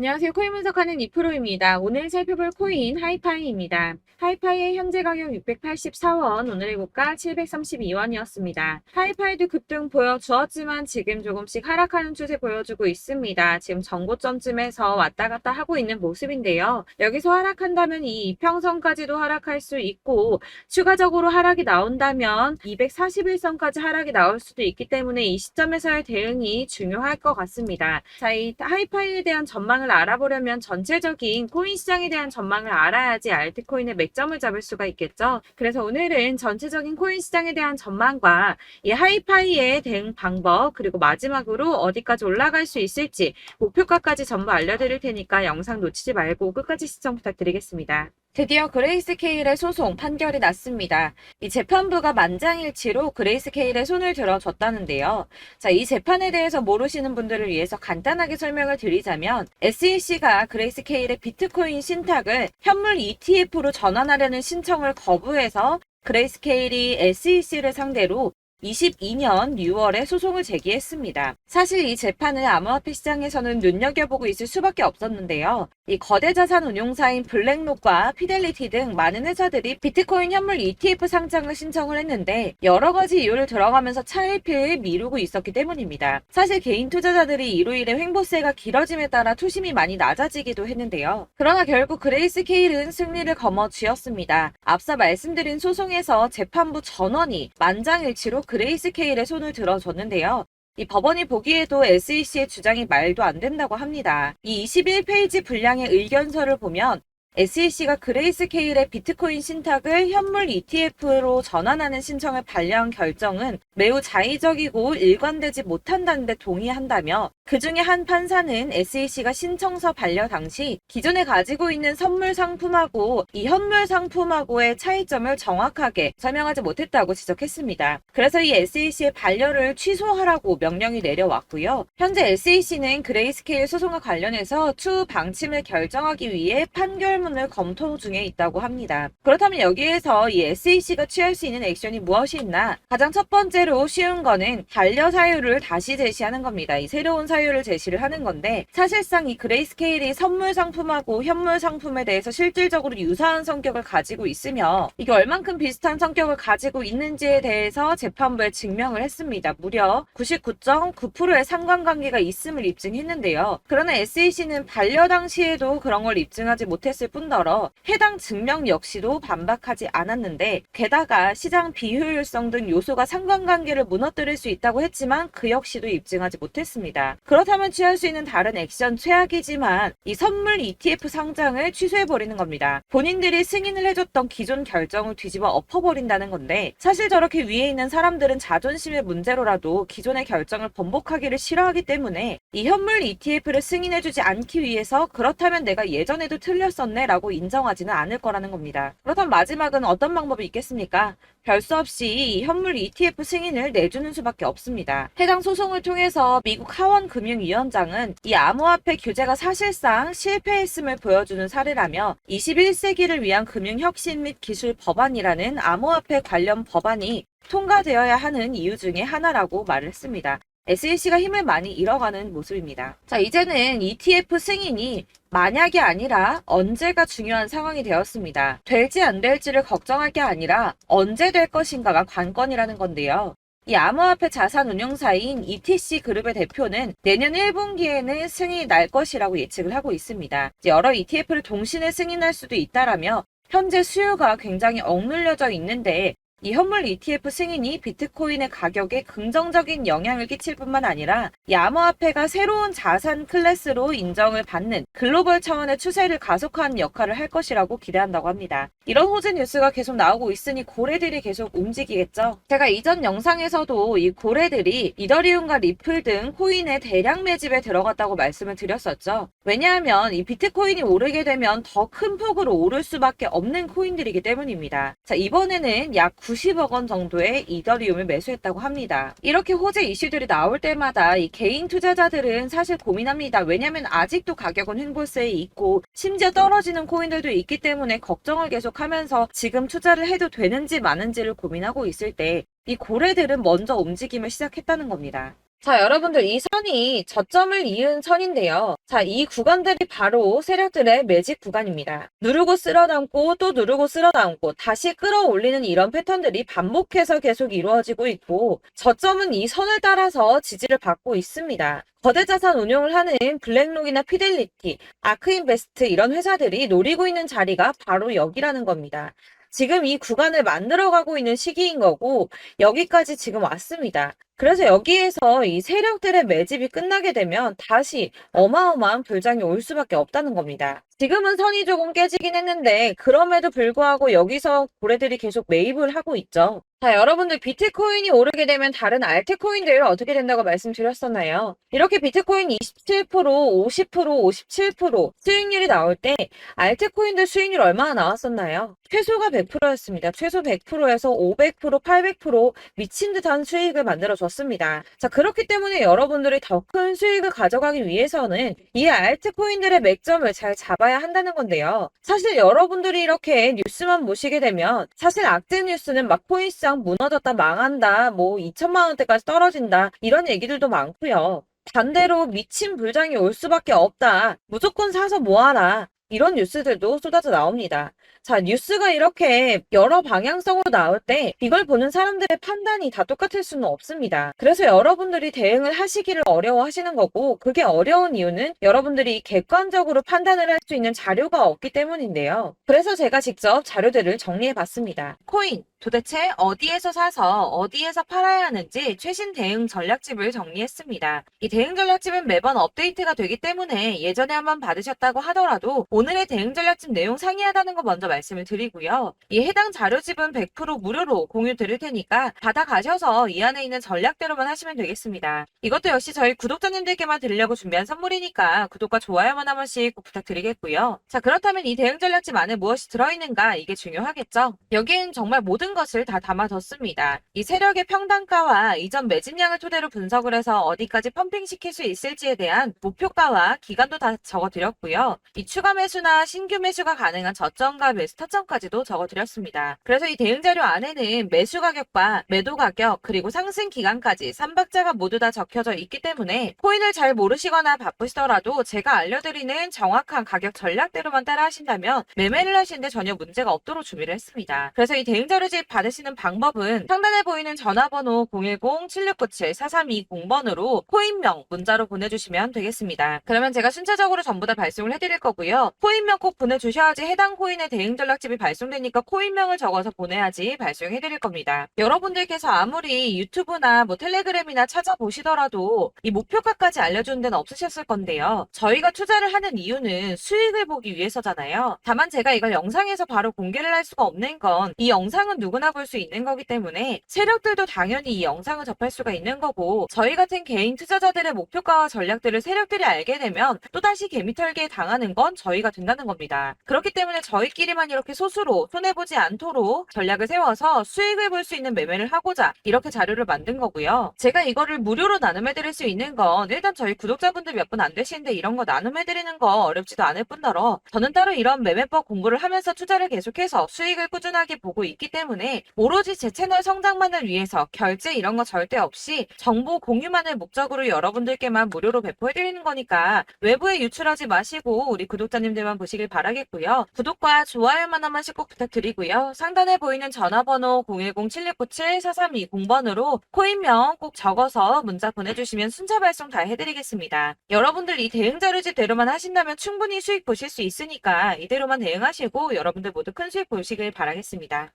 안녕하세요. 코인 분석하는 이프로입니다. 오늘 살펴볼 코인 하이파이입니다. 하이파이의 현재 가격 684원, 오늘의 고가 732원이었습니다. 하이파이도 급등 보여주었지만 지금 조금씩 하락하는 추세 보여주고 있습니다. 지금 전고점쯤에서 왔다 갔다 하고 있는 모습인데요. 여기서 하락한다면 이 이평선까지도 하락할 수 있고 추가적으로 하락이 나온다면 241선까지 하락이 나올 수도 있기 때문에 이 시점에서의 대응이 중요할 것 같습니다. 자, 이 하이파이에 대한 전망을 알아보려면 전체적인 코인 시장에 대한 전망을 알아야지 알트코인의 맥점을 잡을 수가 있겠죠. 그래서 오늘은 전체적인 코인 시장에 대한 전망과 이 하이파이의 대응 방법, 그리고 마지막으로 어디까지 올라갈 수 있을지 목표가까지 전부 알려드릴 테니까 영상 놓치지 말고 끝까지 시청 부탁드리겠습니다. 드디어 그레이스케일의 소송 판결이 났습니다. 이 재판부가 만장일치로 그레이스케일의 손을 들어줬다는데요. 자, 이 재판에 대해서 모르시는 분들을 위해서 간단하게 설명을 드리자면 SEC가 그레이스케일의 비트코인 신탁을 현물 ETF로 전환하려는 신청을 거부해서 그레이스케일이 SEC를 상대로 22년 6월에 소송을 제기했습니다. 사실 이 재판을 암호화폐 시장에서는 눈여겨보고 있을 수밖에 없었는데요. 이 거대 자산 운용사인 블랙록과 피델리티 등 많은 회사들이 비트코인 현물 ETF 상장을 신청을 했는데 여러 가지 이유를 들어가면서 차일피일 미루고 있었기 때문입니다. 사실 개인 투자자들이 이로 인해 횡보세가 길어짐에 따라 투심이 많이 낮아지기도 했는데요. 그러나 결국 그레이스케일은 승리를 거머쥐었습니다. 앞서 말씀드린 소송에서 재판부 전원이 만장일치로 그레이스케일의 손을 들어줬는데요. 이 법원이 보기에도 SEC의 주장이 말도 안 된다고 합니다. 이 21페이지 분량의 의견서를 보면 SEC가 그레이스케일의 비트코인 신탁을 현물 ETF로 전환하는 신청을 반려한 결정은 매우 자의적이고 일관되지 못한다는 데 동의한다며 그 중에 한 판사는 SEC가 신청서 반려 당시 기존에 가지고 있는 선물 상품하고 이 현물 상품하고의 차이점을 정확하게 설명하지 못했다고 지적했습니다. 그래서 이 SEC의 반려를 취소하라고 명령이 내려왔고요. 현재 SEC는 그레이스케일 소송과 관련해서 추후 방침을 결정하기 위해 판결문을 검토 중에 있다고 합니다. 그렇다면 여기에서 이 SEC가 취할 수 있는 액션이 무엇이 있나? 가장 첫 번째로 쉬운 거는 반려 사유를 다시 제시하는 겁니다. 이 새로운 사유를 제시를 하는 건데 사실상 이 그레이스케일이 선물 상품하고 현물 상품에 대해서 실질적으로 유사한 성격을 가지고 있으며 이게 얼만큼 비슷한 성격을 가지고 있는지에 대해서 재판부에 증명을 했습니다. 무려 99.9%의 상관관계가 있음을 입증했는데요. 그러나 SEC는 반려 당시에도 그런 걸 입증하지 못했을 뿐더러 해당 증명 역시도 반박하지 않았는데 게다가 시장 비효율성 등 요소가 상관관계를 무너뜨릴 수 있다고 했지만 그 역시도 입증하지 못했습니다. 그렇다면 취할 수 있는 다른 액션 최악이지만 이 선물 ETF 상장을 취소해버리는 겁니다. 본인들이 승인을 해줬던 기존 결정을 뒤집어 엎어버린다는 건데 사실 저렇게 위에 있는 사람들은 자존심의 문제로라도 기존의 결정을 번복하기를 싫어하기 때문에 이 현물 ETF를 승인해주지 않기 위해서 그렇다면 내가 예전에도 틀렸었네 라고 인정하지는 않을 거라는 겁니다. 그렇다면 마지막은 어떤 방법이 있겠습니까? 별 수 없이 이 현물 ETF 승인을 내주는 수밖에 없습니다. 해당 소송을 통해서 미국 하원 금융위원장은 이 암호화폐 규제가 사실상 실패했음을 보여주는 사례라며 21세기를 위한 금융혁신 및 기술 법안이라는 암호화폐 관련 법안이 통과되어야 하는 이유 중에 하나라고 말을 했습니다. SEC가 힘을 많이 잃어가는 모습입니다. 자, 이제는 ETF 승인이 만약이 아니라 언제가 중요한 상황이 되었습니다. 될지 안 될지를 걱정할 게 아니라 언제 될 것인가가 관건이라는 건데요. 이 암호화폐 자산 운용사인 ETC 그룹의 대표는 내년 1분기에는 승인이 날 것이라고 예측을 하고 있습니다. 여러 ETF를 동시에 승인할 수도 있다라며 현재 수요가 굉장히 억눌려져 있는데 이 현물 ETF 승인이 비트코인의 가격에 긍정적인 영향을 끼칠 뿐만 아니라 이 암호화폐가 새로운 자산 클래스로 인정을 받는 글로벌 차원의 추세를 가속화하는 역할을 할 것이라고 기대한다고 합니다. 이런 호재 뉴스가 계속 나오고 있으니 고래들이 계속 움직이겠죠. 제가 이전 영상에서도 이 고래들이 이더리움과 리플 등 코인의 대량 매집에 들어갔다고 말씀을 드렸었죠. 왜냐하면 이 비트코인이 오르게 되면 더 큰 폭으로 오를 수밖에 없는 코인들이기 때문입니다. 자, 이번에는 약 90억 원 정도의 이더리움을 매수했다고 합니다. 이렇게 호재 이슈들이 나올 때마다 이 개인 투자자들은 사실 고민합니다. 왜냐하면 아직도 가격은 횡보세에 있고 심지어 떨어지는 코인들도 있기 때문에 걱정을 계속하면서 지금 투자를 해도 되는지 마는지를 고민하고 있을 때 이 고래들은 먼저 움직임을 시작했다는 겁니다. 자, 여러분들 이 선이 저점을 이은 선인데요. 자, 이 구간들이 바로 세력들의 매직 구간입니다. 누르고 쓸어담고 또 누르고 쓸어담고 다시 끌어올리는 이런 패턴들이 반복해서 계속 이루어지고 있고 저점은 이 선을 따라서 지지를 받고 있습니다. 거대 자산 운용을 하는 블랙록이나 피델리티, 아크인베스트 이런 회사들이 노리고 있는 자리가 바로 여기라는 겁니다. 지금 이 구간을 만들어가고 있는 시기인 거고 여기까지 지금 왔습니다. 그래서 여기에서 이 세력들의 매집이 끝나게 되면 다시 어마어마한 불장이 올 수밖에 없다는 겁니다. 지금은 선이 조금 깨지긴 했는데 그럼에도 불구하고 여기서 고래들이 계속 매입을 하고 있죠. 자, 여러분들 비트코인이 오르게 되면 다른 알트코인들 어떻게 된다고 말씀드렸었나요? 이렇게 비트코인 27%, 50%, 57% 수익률이 나올 때 알트코인들 수익률 얼마나 나왔었나요? 최소가 100%였습니다. 최소 100%에서 500%, 800% 미친 듯한 수익을 만들어줬습니다. 자, 그렇기 때문에 여러분들이 더 큰 수익을 가져가기 위해서는 이 알트코인들의 맥점을 잘 잡아야 한다는 건데요. 사실 여러분들이 이렇게 뉴스만 보시게 되면 사실 악재 뉴스는 막 코인시장 무너졌다, 망한다, 뭐 2천만 원대까지 떨어진다 이런 얘기들도 많고요. 반대로 미친 불장이 올 수밖에 없다. 무조건 사서 모아라. 이런 뉴스들도 쏟아져 나옵니다. 자, 뉴스가 이렇게 여러 방향성으로 나올 때 이걸 보는 사람들의 판단이 다 똑같을 수는 없습니다. 그래서 여러분들이 대응을 하시기를 어려워하시는 거고 그게 어려운 이유는 여러분들이 객관적으로 판단을 할 수 있는 자료가 없기 때문인데요. 그래서 제가 직접 자료들을 정리해 봤습니다. 코인 도대체 어디에서 사서 어디에서 팔아야 하는지 최신 대응 전략집을 정리했습니다. 이 대응 전략집은 매번 업데이트가 되기 때문에 예전에 한번 받으셨다고 하더라도 오늘의 대응 전략집 내용 상이하다는 거 먼저 말씀을 드리고요. 이 해당 자료집은 100% 무료로 공유 드릴 테니까 받아가셔서 이 안에 있는 전략대로만 하시면 되겠습니다. 이것도 역시 저희 구독자님들께만 드리려고 준비한 선물이니까 구독과 좋아요만 한 번씩 꼭 부탁드리겠고요. 자, 그렇다면 이 대응 전략집 안에 무엇이 들어있는가 이게 중요하겠죠? 여기엔 정말 모든 것을 다 담아뒀습니다. 이 세력의 평단가와 이전 매집량을 토대로 분석을 해서 어디까지 펌핑시킬 수 있을지에 대한 목표가와 기간도 다 적어드렸고요. 이 추가 매수나 신규 매수가 가능한 저점과 매수 타점까지도 적어드렸습니다. 그래서 이 대응 자료 안에는 매수 가격과 매도 가격 그리고 상승 기간까지 3박자가 모두 다 적혀져 있기 때문에 코인을 잘 모르시거나 바쁘시더라도 제가 알려드리는 정확한 가격 전략대로만 따라 하신다면 매매를 하시는데 전혀 문제가 없도록 준비를 했습니다. 그래서 이 대응 자료집 받으시는 방법은 상단에 보이는 전화번호 010-7697-4320번으로 코인명 문자로 보내주시면 되겠습니다. 그러면 제가 순차적으로 전부 다 발송을 해드릴 거고요. 코인명 꼭 보내주셔야지 해당 코인의 대응 전략집이 발송되니까 코인명을 적어서 보내야지 발송해드릴 겁니다. 여러분들께서 아무리 유튜브나 뭐 텔레그램이나 찾아보시더라도 이 목표가까지 알려주는 데는 없으셨을 건데요. 저희가 투자를 하는 이유는 수익을 보기 위해서잖아요. 다만 제가 이걸 영상에서 바로 공개를 할 수가 없는 건 이 영상은 누구나 볼 수 있는 거기 때문에 세력들도 당연히 이 영상을 접할 수가 있는 거고 저희 같은 개인 투자자들의 목표가와 전략들을 세력들이 알게 되면 또다시 개미털기에 당하는 건 저희가 된다는 겁니다. 그렇기 때문에 저희끼리만 이렇게 소수로 손해보지 않도록 전략을 세워서 수익을 볼 수 있는 매매를 하고자 이렇게 자료를 만든 거고요. 제가 이거를 무료로 나눔해드릴 수 있는 건 일단 저희 구독자분들 몇 분 안 되시는데 이런 거 나눔해드리는 거 어렵지도 않을 뿐더러 저는 따로 이런 매매법 공부를 하면서 투자를 계속해서 수익을 꾸준하게 보고 있기 때문에 오로지 제 채널 성장만을 위해서 결제 이런 거 절대 없이 정보 공유만을 목적으로 여러분들께만 무료로 배포해드리는 거니까 외부에 유출하지 마시고 우리 구독자님들만 보시길 바라겠고요. 구독과 좋아요만 한 번씩 꼭 부탁드리고요. 상단에 보이는 전화번호 010-7697-4320번으로 코인명 꼭 적어서 문자 보내주시면 순차 발송 다 해드리겠습니다. 여러분들 이 대응 자료집대로만 하신다면 충분히 수익 보실 수 있으니까 이대로만 대응하시고 여러분들 모두 큰 수익 보시길 바라겠습니다.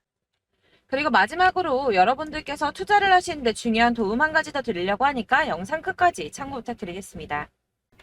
그리고 마지막으로 여러분들께서 투자를 하시는데 중요한 도움 한 가지 더 드리려고 하니까 영상 끝까지 참고 부탁드리겠습니다.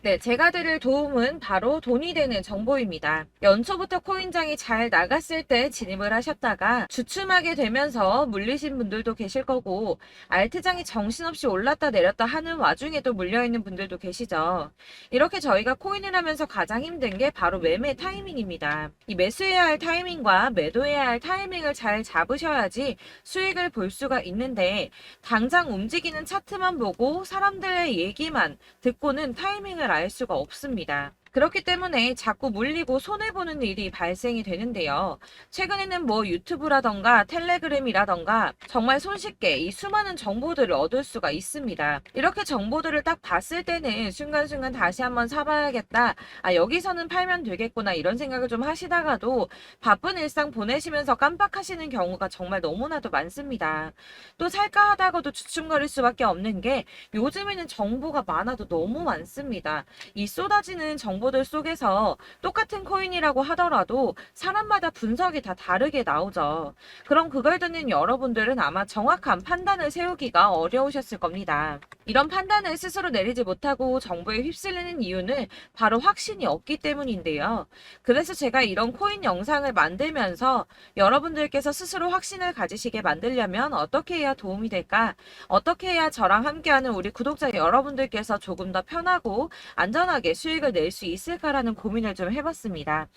네, 제가 드릴 도움은 바로 돈이 되는 정보입니다. 연초부터 코인장이 잘 나갔을 때 진입을 하셨다가 주춤하게 되면서 물리신 분들도 계실 거고 알트장이 정신없이 올랐다 내렸다 하는 와중에도 물려있는 분들도 계시죠. 이렇게 저희가 코인을 하면서 가장 힘든 게 바로 매매 타이밍입니다. 이 매수해야 할 타이밍과 매도해야 할 타이밍을 잘 잡으셔야지 수익을 볼 수가 있는데 당장 움직이는 차트만 보고 사람들의 얘기만 듣고는 타이밍을 알 수가 없습니다. 그렇기 때문에 자꾸 물리고 손해보는 일이 발생이 되는데요. 최근에는 뭐 유튜브라던가 텔레그램이라던가 정말 손쉽게 이 수많은 정보들을 얻을 수가 있습니다. 이렇게 정보들을 딱 봤을 때는 순간순간 다시 한번 사봐야겠다. 아, 여기서는 팔면 되겠구나. 이런 생각을 좀 하시다가도 바쁜 일상 보내시면서 깜빡하시는 경우가 정말 너무나도 많습니다. 또 살까 하다가도 주춤거릴 수밖에 없는 게 요즘에는 정보가 많아도 너무 많습니다. 이 쏟아지는 정보들 속에서 똑같은 코인이라고 하더라도 사람마다 분석이 다 다르게 나오죠. 그럼 그걸 듣는 여러분들은 아마 정확한 판단을 세우기가 어려우셨을 겁니다. 이런 판단을 스스로 내리지 못하고 정보에 휩쓸리는 이유는 바로 확신이 없기 때문인데요. 그래서 제가 이런 코인 영상을 만들면서 여러분들께서 스스로 확신을 가지시게 만들려면 어떻게 해야 도움이 될까? 어떻게 해야 저랑 함께하는 우리 구독자 여러분들께서 조금 더 편하고 안전하게 수익을 낼 수 있을까라는 고민을 좀 해봤습니다.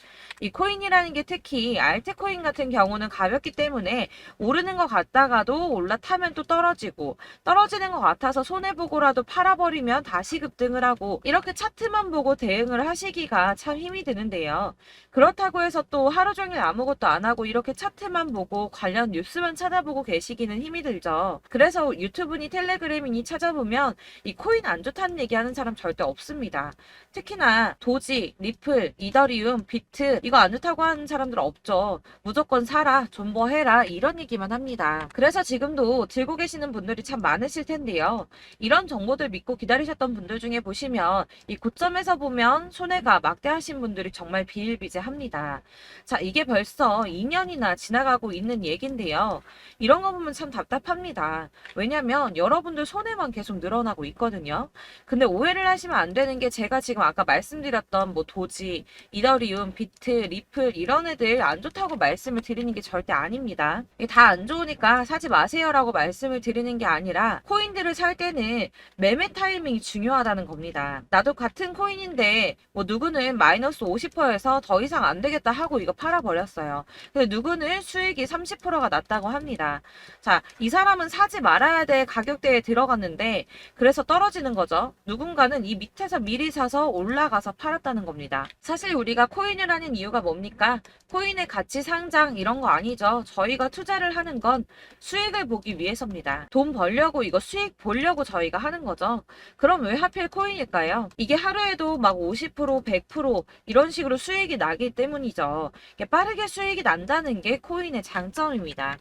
이 코인이라는 게 특히 알트코인 같은 경우는 가볍기 때문에 오르는 것 같다가도 올라타면 또 떨어지고 떨어지는 것 같아서 손해보고라도 팔아버리면 다시 급등을 하고 이렇게 차트만 보고 대응을 하시기가 참 힘이 드는데요. 그렇다고 해서 또 하루 종일 아무것도 안 하고 이렇게 차트만 보고 관련 뉴스만 찾아보고 계시기는 힘이 들죠. 그래서 유튜브니 텔레그램이니 찾아보면 이 코인 안 좋다는 얘기하는 사람 절대 없습니다. 특히나 도지, 리플, 이더리움, 비트 이거 안 좋다고 하는 사람들 없죠. 무조건 사라, 존버해라 이런 얘기만 합니다. 그래서 지금도 들고 계시는 분들이 참 많으실 텐데요. 이런 정보들 믿고 기다리셨던 분들 중에 보시면 이 고점에서 보면 손해가 막대하신 분들이 정말 비일비재합니다. 자, 이게 벌써 2년이나 지나가고 있는 얘긴데요. 이런 거 보면 참 답답합니다. 왜냐면 여러분들 손해만 계속 늘어나고 있거든요. 근데 오해를 하시면 안 되는 게 제가 지금 아까 말씀드렸던 뭐 도지, 이더리움, 비트, 리플 이런 애들 안 좋다고 말씀을 드리는 게 절대 아닙니다. 이게 다 안 좋으니까 사지 마세요라고 말씀을 드리는 게 아니라 코인들을 살 때는 매매 타이밍이 중요하다는 겁니다. 나도 같은 코인인데 뭐 누구는 마이너스 50%에서 더 이상 안 되겠다 하고 이거 팔아버렸어요. 근데 누구는 수익이 30%가 났다고 합니다. 자, 이 사람은 사지 말아야 될 가격대에 들어갔는데 그래서 떨어지는 거죠. 누군가는 이 밑에서 미리 사서 올라가서 팔았다는 겁니다. 사실 우리가 코인을 하는 이유가 뭡니까? 코인의 가치 상장 이런 거 아니죠. 저희가 투자를 하는 건 수익을 보기 위해서입니다. 돈 벌려고 이거 수익 보려고 저희가 하는 거죠. 그럼 왜 하필 코인일까요? 이게 하루에도 막 50%, 100% 이런 식으로 수익이 나기 때문이죠. 빠르게 수익이 난다는 게 코인의 장점입니다.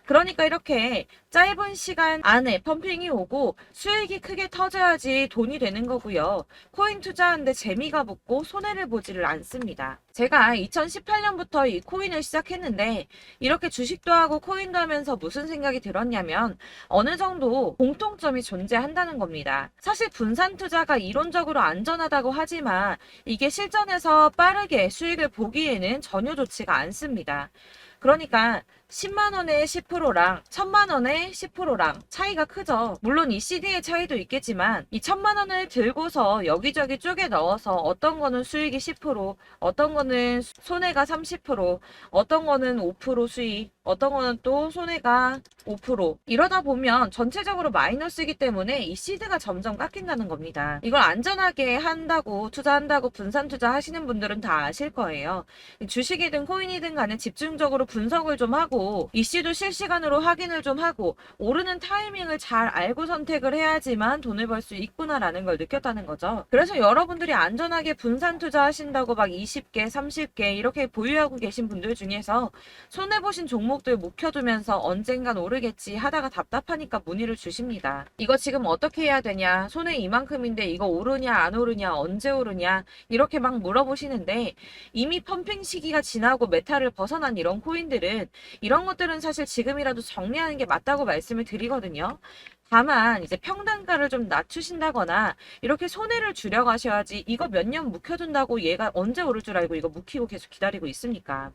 그러니까 이렇게 짧은 시간 안에 펌핑이 오고 수익이 크게 터져야지 돈이 되는 거고요. 코인 투자하는데 재미가 붙고 손해를 보지를 않습니다. 제가 2018년부터 이 코인을 시작했는데 이렇게 주식도 하고 코인도 하면서 무슨 생각이 들었냐면 어느 정도 공통점이 존재한다는 겁니다. 사실 분산 투자가 이론적으로 안전하다고 하지만 이게 실전에서 빠르게 수익을 보기에는 전혀 좋지가 않습니다. 그러니까 10만 원의 10%랑 1000만 원의 10%랑 차이가 크죠. 물론 이 CD의 차이도 있겠지만 이 1000만 원을 들고서 여기저기 쪼개 넣어서 어떤 거는 수익이 10%, 어떤 거는 손해가 30%, 어떤 거는 5% 수익, 어떤 거는 또 손해가 5%. 이러다 보면 전체적으로 마이너스이기 때문에 이 시드가 점점 깎인다는 겁니다. 이걸 안전하게 한다고 투자한다고 분산 투자하시는 분들은 다 아실 거예요. 주식이든 코인이든 간에 집중적으로 분석을 좀 하고 이슈도 실시간으로 확인을 좀 하고 오르는 타이밍을 잘 알고 선택을 해야지만 돈을 벌 수 있구나라는 걸 느꼈다는 거죠. 그래서 여러분들이 안전하게 분산 투자하신다고 막 20개, 30개 이렇게 보유하고 계신 분들 중에서 손해보신 종목들 묵혀두면서 언젠간 오르겠지 하다가 답답하니까 문의를 주십니다. 이거 지금 어떻게 해야 되냐? 손해 이만큼인데 이거 오르냐 안 오르냐 언제 오르냐 이렇게 막 물어보시는데 이미 펌핑 시기가 지나고 메타를 벗어난 이런 코인들은 이런 것들은 사실 지금이라도 정리하는 게 맞다고 말씀을 드리거든요. 다만 이제 평단가를 좀 낮추신다거나 이렇게 손해를 줄여가셔야지 이거 몇 년 묵혀둔다고 얘가 언제 오를 줄 알고 이거 묵히고 계속 기다리고 있습니까?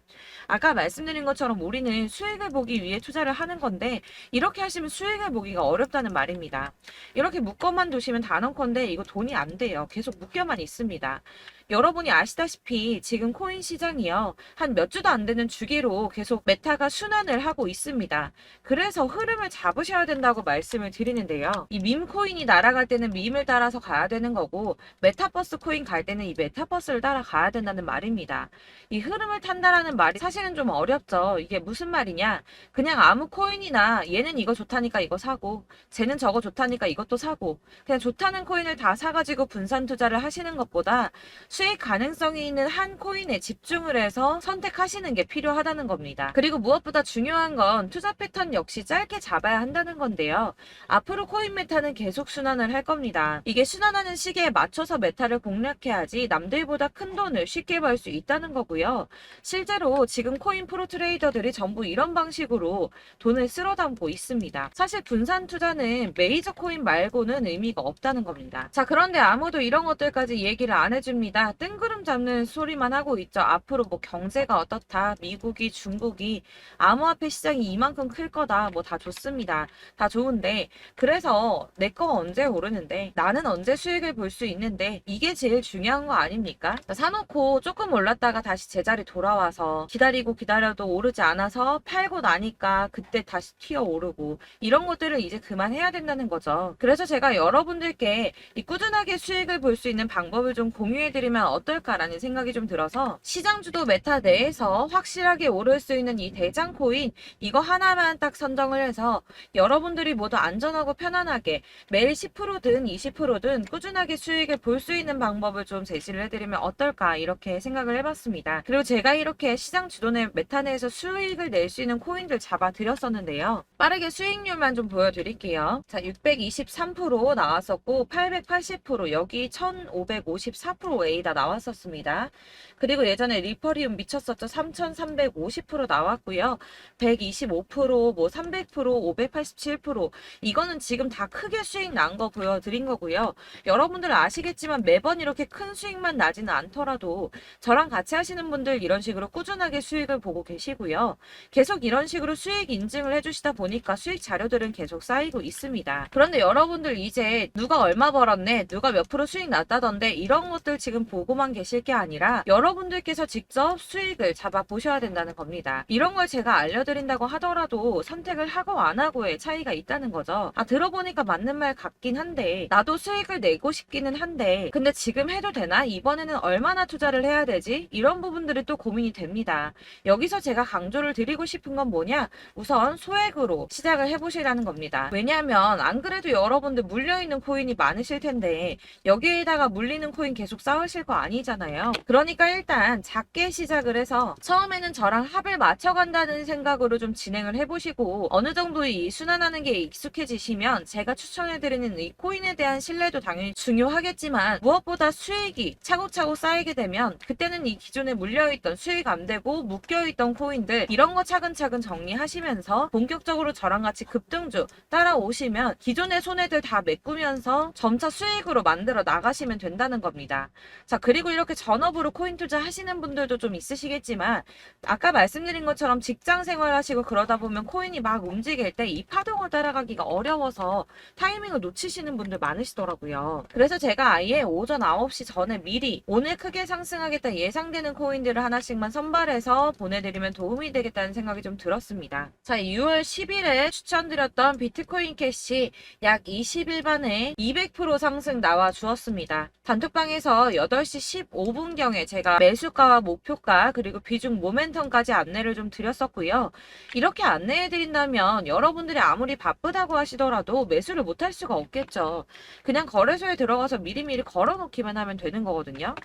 아까 말씀드린 것처럼 우리는 수익을 보기 위해 투자를 하는 건데 이렇게 하시면 수익을 보기가 어렵다는 말입니다. 이렇게 묶어만 두시면 단언컨대 이거 돈이 안 돼요. 계속 묶여만 있습니다. 여러분이 아시다시피 지금 코인 시장이요. 한 몇 주도 안 되는 주기로 계속 메타가 순환을 하고 있습니다. 그래서 흐름을 잡으셔야 된다고 말씀을 드립니다. 드리는데요. 이 밈 코인이 날아갈 때는 밈을 따라서 가야 되는 거고, 메타버스 코인 갈 때는 이 메타버스를 따라가야 된다는 말입니다. 이 흐름을 탄다라는 말이 사실은 좀 어렵죠. 이게 무슨 말이냐? 그냥 아무 코인이나 얘는 이거 좋다니까 이거 사고, 쟤는 저거 좋다니까 이것도 사고, 그냥 좋다는 코인을 다 사가지고 분산 투자를 하시는 것보다 수익 가능성이 있는 한 코인에 집중을 해서 선택하시는 게 필요하다는 겁니다. 그리고 무엇보다 중요한 건 투자 패턴 역시 짧게 잡아야 한다는 건데요. 앞으로 코인 메타는 계속 순환을 할 겁니다. 이게 순환하는 시기에 맞춰서 메타를 공략해야지 남들보다 큰 돈을 쉽게 벌 수 있다는 거고요. 실제로 지금 코인 프로 트레이더들이 전부 이런 방식으로 돈을 쓸어 담고 있습니다. 사실 분산 투자는 메이저 코인 말고는 의미가 없다는 겁니다. 자, 그런데 아무도 이런 것들까지 얘기를 안 해줍니다. 뜬구름 잡는 소리만 하고 있죠. 앞으로 뭐 경제가 어떻다, 미국이, 중국이, 암호화폐 시장이 이만큼 클 거다, 뭐 다 좋습니다. 다 좋은데, 그래서 내 거 언제 오르는데, 나는 언제 수익을 볼 수 있는데, 이게 제일 중요한 거 아닙니까? 사놓고 조금 올랐다가 다시 제자리 돌아와서 기다리고 기다려도 오르지 않아서 팔고 나니까 그때 다시 튀어 오르고, 이런 것들을 이제 그만해야 된다는 거죠. 그래서 제가 여러분들께 이 꾸준하게 수익을 볼 수 있는 방법을 좀 공유해드리면 어떨까라는 생각이 좀 들어서, 시장주도 메타 내에서 확실하게 오를 수 있는 이 대장 코인, 이거 하나만 딱 선정을 해서 여러분들이 모두 안전하고 편안하게 매일 10%든 20%든 꾸준하게 수익을 볼 수 있는 방법을 좀 제시를 해드리면 어떨까, 이렇게 생각을 해봤습니다. 그리고 제가 이렇게 시장 주도내 메타 내에서 수익을 낼 수 있는 코인들 잡아드렸었는데요. 빠르게 수익률만 좀 보여드릴게요. 자, 623% 나왔었고 880%, 여기 1554%A 다 나왔었습니다. 그리고 예전에 리퍼리움 미쳤었죠. 3350% 나왔고요. 125%, 뭐 300%, 587%, 이거는 지금 다 크게 수익 난 거 보여드린 거고요. 여러분들 아시겠지만 매번 이렇게 큰 수익만 나지는 않더라도 저랑 같이 하시는 분들 이런 식으로 꾸준하게 수익을 보고 계시고요. 계속 이런 식으로 수익 인증을 해주시다 보니까 수익 자료들은 계속 쌓이고 있습니다. 그런데 여러분들 이제 누가 얼마 벌었네, 누가 몇 프로 수익 났다던데, 이런 것들 지금 보고만 계실 게 아니라 여러분들께서 직접 수익을 잡아 보셔야 된다는 겁니다. 이런 걸 제가 알려드린다고 하더라도 선택을 하고 안 하고의 차이가 있다는 거죠. 아, 들어보니까 맞는 말 같긴 한데, 나도 수익을 내고 싶기는 한데 근데 지금 해도 되나? 이번에는 얼마나 투자를 해야 되지? 이런 부분들이 또 고민이 됩니다. 여기서 제가 강조를 드리고 싶은 건 뭐냐? 우선 소액으로 시작을 해보시라는 겁니다. 왜냐하면 안 그래도 여러분들 물려있는 코인이 많으실 텐데 여기에다가 물리는 코인 계속 쌓으실 거 아니잖아요. 그러니까 일단 작게 시작을 해서 처음에는 저랑 합을 맞춰간다는 생각으로 좀 진행을 해보시고, 어느 정도 이 순환하는 게 익숙해지시면 제가 추천해드리는 이 코인에 대한 신뢰도 당연히 중요하겠지만, 무엇보다 수익이 차곡차곡 쌓이게 되면 그때는 이 기존에 물려있던 수익 안 되고 묶여있던 코인들, 이런 거 차근차근 정리하시면서 본격적으로 저랑 같이 급등주 따라오시면 기존의 손해들 다 메꾸면서 점차 수익으로 만들어 나가시면 된다는 겁니다. 자, 그리고 이렇게 전업으로 코인 투자 하시는 분들도 좀 있으시겠지만, 아까 말씀드린 것처럼 직장 생활 하시고 그러다 보면 코인이 막 움직일 때 이 파동을 따라가기가 어려워서 타이밍을 놓치시는 분들 많으시더라고요. 그래서 제가 아예 오전 9시 전에 미리 오늘 크게 상승하겠다 예상되는 코인들을 하나씩만 선발해서 보내드리면 도움이 되겠다는 생각이 좀 들었습니다. 자, 6월 10일에 추천드렸던 비트코인 캐시 약 20일 만에 200% 상승 나와 주었습니다. 단톡방에서 8시 15분경에 제가 매수가와 목표가 그리고 비중 모멘텀까지 안내를 좀 드렸었고요. 이렇게 안내해드린다면 여러분들이 아무리 바쁘다고 하시더라도 매수를 못할 수가 없겠죠. 그냥 거래소에 들어가서 미리미리 걸어놓기만 하면 되는 거거든요.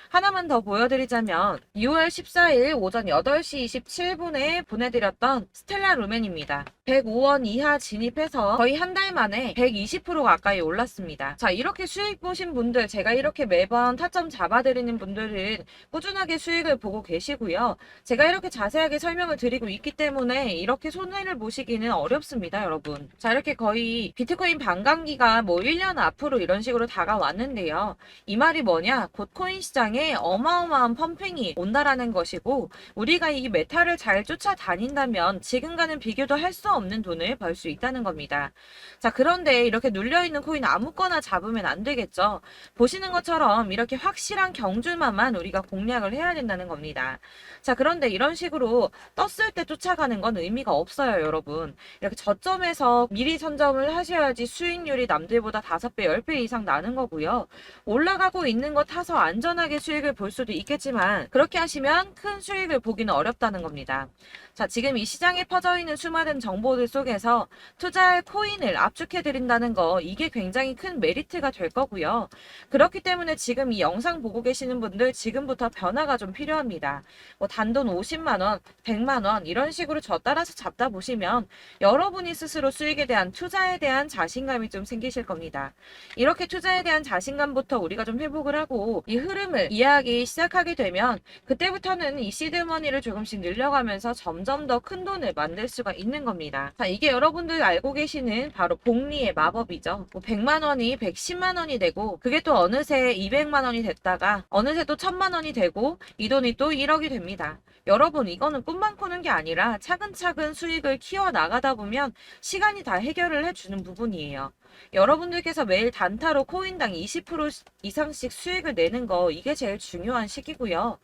하나만 더 보여드리자면 6월 14일 오전 8시 27분에 보내드렸던 스텔라 루멘입니다. 105원 이하 진입해서 거의 한 달 만에 120% 가까이 올랐습니다. 자, 이렇게 수익 보신 분들, 제가 이렇게 매번 타점 잡아드리는 분들은 꾸준하게 수익을 보고 계시고요. 제가 이렇게 자세하게 설명을 드리고 있기 때문에 이렇게 손해를 보시기는 어렵습니다, 여러분. 자, 이렇게 거의 비트코인 반감기가 뭐 1년 앞으로 이런 식으로 다가왔는데요. 이 말이 뭐냐? 곧 코인 시장에 어마어마한 펌핑이 온다라는 것이고, 우리가 이 메타를 잘 쫓아다닌다면 지금과는 비교도 할 수 없는 돈을 벌 수 있다는 겁니다. 자, 그런데 이렇게 눌려있는 코인 아무거나 잡으면 안 되겠죠. 보시는 것처럼 이렇게 확실한 경주만만 우리가 공략을 해야 된다는 겁니다. 자, 그런데 이런 식으로 떴을 때 쫓아가는 건 의미가 없어요, 여러분. 이렇게 저점에서 미리 점을 하셔야지 수익률이 남들보다 5배, 10배 이상 나는 거고요. 올라가고 있는 거 타서 안전하게 수익을 볼 수도 있겠지만 그렇게 하시면 큰 수익을 보기는 어렵다는 겁니다. 자, 지금 이 시장에 퍼져 있는 수많은 정보들 속에서 투자할 코인을 압축해 드린다는 거, 이게 굉장히 큰 메리트가 될 거고요. 그렇기 때문에 지금 이 영상 보고 계시는 분들 지금부터 변화가 좀 필요합니다. 뭐 단돈 50만 원, 100만 원 이런 식으로 저 따라서 잡다 보시면 여러분이 스스로 수익에 대한, 투자에 대한 자신감이 좀 생기실 겁니다. 이렇게 투자에 대한 자신감부터 우리가 좀 회복을 하고 이 흐름을 이해하기 시작하게 되면 그때부터는 이 시드머니를 조금씩 늘려가면서 점점 더 큰 돈을 만들 수가 있는 겁니다. 자, 이게 여러분들 알고 계시는 바로 복리의 마법이죠. 뭐 100만 원이 110만 원이 되고 그게 또 어느새 200만 원이 됐다가 어느새 또 1000만 원이 되고 이 돈이 또 1억이 됩니다. 여러분, 이거는 꿈만 꾸는 게 아니라 차근차근 수익을 키워 나가다 보면 시간이 다 해결을 해주는 부분이에요. 여러분들께서 매일 단타로 코인당 20% 이상씩 수익을 내는 거, 이게 제일 중요한 시기고요.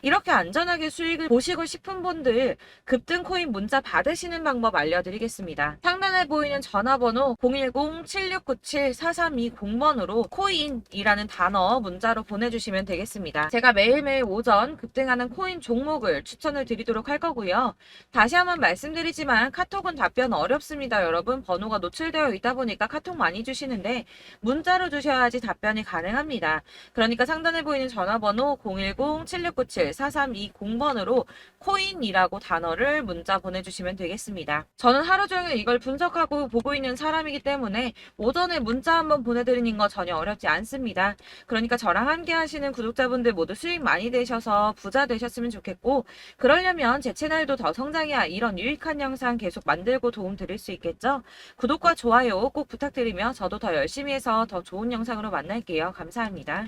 이렇게 안전하게 수익을 보시고 싶은 분들 급등 코인 문자 받으시는 방법 알려드리겠습니다. 상단에 보이는 전화번호 010-7697-4320번으로 코인이라는 단어 문자로 보내주시면 되겠습니다. 제가 매일매일 오전 급등하는 코인 종목을 추천을 드리도록 할 거고요. 다시 한번 말씀드리지만 카톡은 답변 어렵습니다. 여러분, 번호가 노출되어 있다 보니까 카톡 많이 주시는데 문자로 주셔야지 답변이 가능합니다. 그러니까 상단에 보이는 전화번호 010-7697-4320번으로 코인이라고 단어를 문자 보내주시면 되겠습니다. 저는 하루 종일 이걸 분석하고 보고 있는 사람이기 때문에 오전에 문자 한번 보내드리는 거 전혀 어렵지 않습니다. 그러니까 저랑 함께 하시는 구독자분들 모두 수익 많이 되셔서 부자 되셨으면 좋겠고, 그러려면 제 채널도 더 성장해야 이런 유익한 영상 계속 만들고 도움 드릴 수 있겠죠? 구독과 좋아요 꼭 부탁드리며 저도 더 열심히 해서 더 좋은 영상으로 만날게요. 감사합니다.